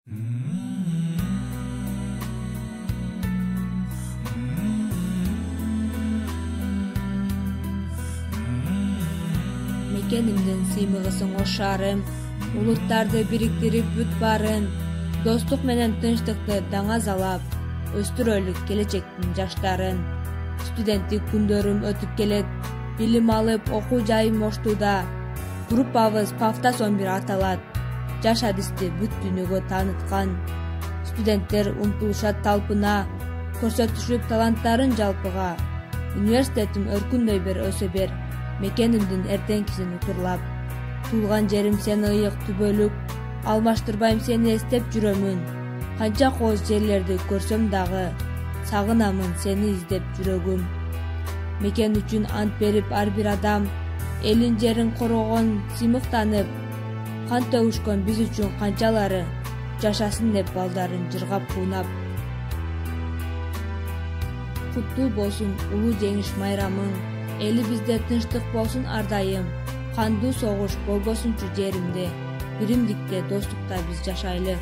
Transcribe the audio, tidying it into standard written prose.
Мекенimдин сыймыгысың ош шаарым, улуттарды бириктирип бүт барын, достук менен тынчтыкты даңазалап, өстүрөлүк келечектин жаштарын. Студенттик күндөрүм өтүп келет, билим алып окуу жайым Оштуда. Группабыз Пафтас 11 аталат. Жаш адисти бүт дүйнөгө тааныткан. Студенттер умтулушат талпына, көрсөтүшүп таланттарын жалпыга. Университетим өркүндөй бер, өсө бер, мекенимдин эртеңкисин утурлап. Туулган жерим сени ыйык түбөлүк, алмаштырбайм сени эстеп жүрөмүн. Канча кооз жерлерди көрсөм дагы, сагынамын сени издеп жүрөгүм. Мекен үчүн ант берип ар бир адам, элин жерин коргогон сыймыктанып, кан төгүшкөн биз үчүн канчалары, жашасын деп балдарын жыргап куунап. Куттуу болсун улуу жеңиш майрамың, эли бизде тынчтык болсун ар дайым, кандуу согуш болбосунчу жеримде, биримдикте достукта биз жашайлы.